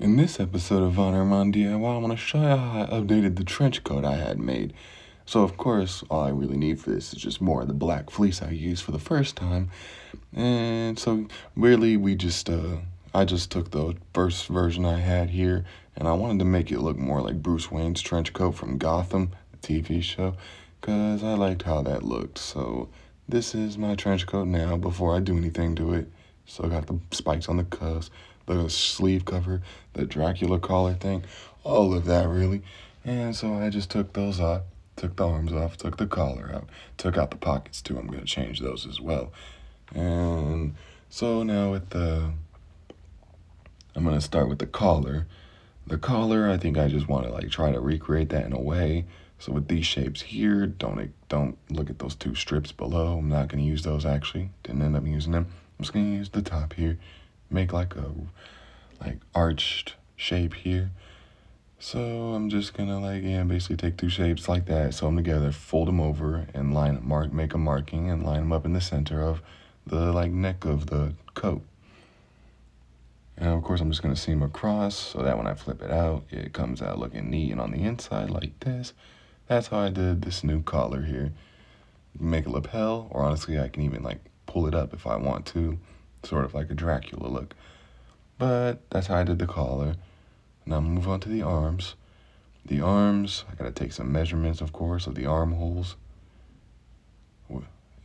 In this episode of Von Herman DIY, I want to show you how I updated the trench coat I had made. So of course, all I really need for this is just more of the black fleece I used for the first time. And so really I just took the first version I had here and I wanted to make it look more like Bruce Wayne's trench coat from Gotham, the TV show, because I liked how that looked. So this is my trench coat now before I do anything to it. So I got the spikes on the cuffs, the sleeve cover, the Dracula collar thing, all of that really. And so I just took those off, took the arms off, took the collar out, took out the pockets too. I'm going to change those as well. And so now I'm going to start with the collar. The collar, I think I just want to try to recreate that in a way. So with these shapes here, don't look at those two strips below. I'm not going to use those actually. Didn't end up using them. I'm just going to use the top here. Make like a arched shape here. So I'm just gonna basically take two shapes like that, sew them together, fold them over, and make a marking and line them up in the center of the neck of the coat. And of course I'm just gonna seam across so that when I flip it out, it comes out looking neat and on the inside like this. That's how I did this new collar here. Make a lapel, or honestly I can even pull it up if I want to, sort of like a Dracula look. But that's how I did the collar. Now I'm gonna move on to the arms. The arms, I gotta take some measurements, of course, of the armholes.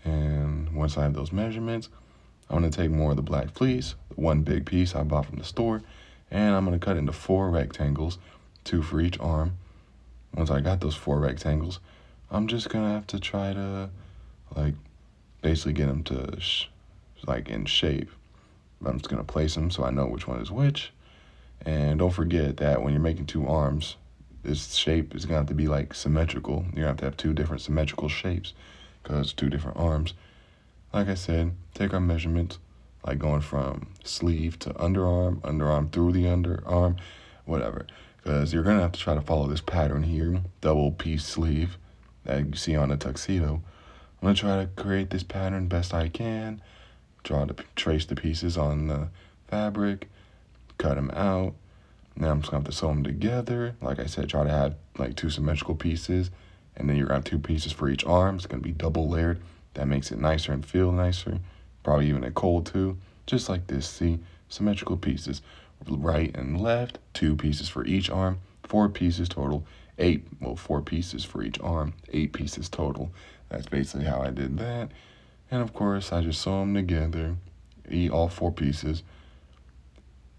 And once I have those measurements, I'm gonna take more of the black fleece, the one big piece I bought from the store, and I'm gonna cut into 4 rectangles, 2 for each arm. Once I got those 4 rectangles, I'm just gonna have to try to basically get them to in shape. I'm just gonna place them so I know which one is which. And don't forget that when you're making 2 arms, this shape is gonna have to be symmetrical. You're gonna have to have 2 different symmetrical shapes because 2 different arms. Like I said, take our measurements, going from sleeve to underarm through the underarm, whatever. Because you're gonna have to try to follow this pattern here, double piece sleeve that you see on a tuxedo. I'm gonna try to create this pattern best I can. Trace the pieces on the fabric, cut them out. Now I'm just gonna have to sew them together. Like I said, try to have 2 symmetrical pieces, and then you're gonna have 2 pieces for each arm. It's gonna be double layered. That makes it nicer and feel nicer. Probably even a cold too. Just like this, see? Symmetrical pieces. Right and left, 2 pieces for each arm, 4 pieces total. 4 pieces for each arm, 8 pieces total. That's basically how I did that. And of course, I just sew them together, all 4 pieces.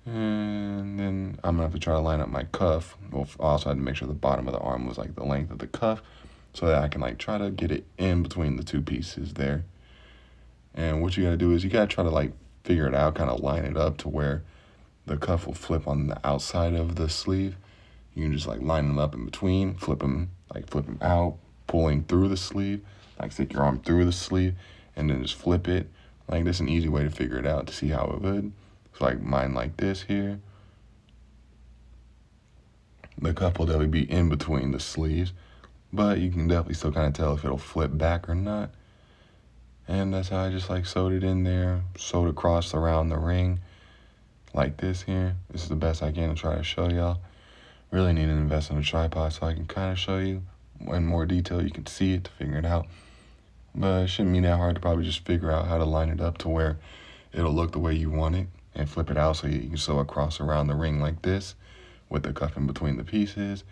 And then I'm gonna have to try to line up my cuff. Well, I also had to make sure the bottom of the arm was the length of the cuff so that I can try to get it in between the 2 pieces there. And what you gotta do is you gotta try to figure it out, kind of line it up to where the cuff will flip on the outside of the sleeve. You can just line them up in between, flip them out, pulling through the sleeve, stick your arm through the sleeve, and then just flip it. This is an easy way to figure it out to see how it would. So mine like this here. The cuff will definitely be in between the sleeves, but you can definitely still kind of tell if it'll flip back or not. And that's how I just sewed it in there, sewed across around the ring like this here. This is the best I can to try to show y'all. Really need to invest in a tripod so I can kind of show you in more detail. You can see it to figure it out. But it shouldn't be that hard to probably just figure out how to line it up to where it'll look the way you want it and flip it out so you can sew across around the ring like this with the cuff in between the pieces.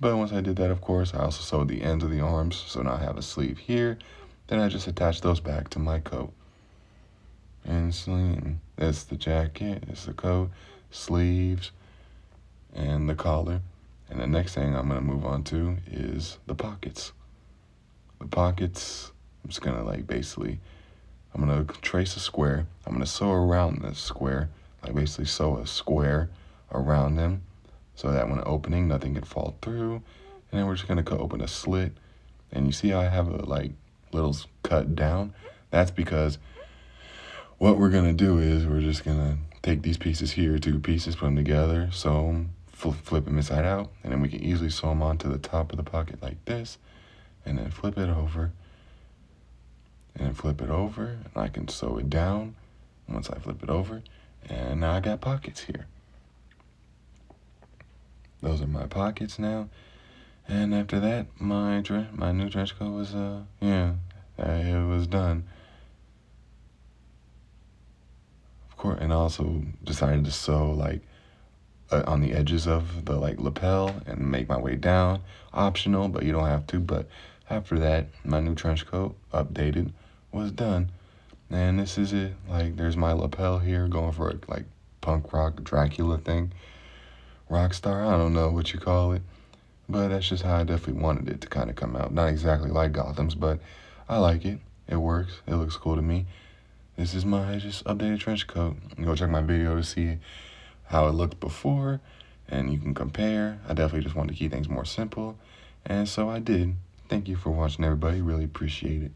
But once I did that, of course, I also sewed the ends of the arms. So now I have a sleeve here. Then I just attach those back to my coat. And that's the jacket, that's the coat, sleeves, and the collar. And the next thing I'm gonna move on to is the pockets. The pockets, I'm just gonna I'm gonna trace a square. I'm gonna sew around this square, basically sew a square around them so that when opening, nothing can fall through. And then we're just gonna open a slit. And you see how I have a little cut down? That's because what we're gonna do is we're just gonna take these pieces here, 2 pieces, put them together, sew them, flip them inside out, and then we can easily sew them onto the top of the pocket like this, and then flip it over, and flip it over, and I can sew it down once I flip it over, and now I got pockets here. those are my pockets now. And after that, my new trench coat was it was done. Of course, and I also decided to sew like on the edges of the like lapel and make my way down. Optional, but you don't have to. But after that, my new trench coat, updated, was done. And this is it. Like, there's my lapel here, going for a like punk rock Dracula thing. Rock star, I don't know what you call it. But that's just how I definitely wanted it to kind of come out. Not exactly like Gotham's, but I like it. It works. It looks cool to me. This is my just updated trench coat. Go check my video to see how it looked before, and you can compare. I definitely just wanted to keep things more simple, and so I did. Thank you for watching, everybody. Really appreciate it.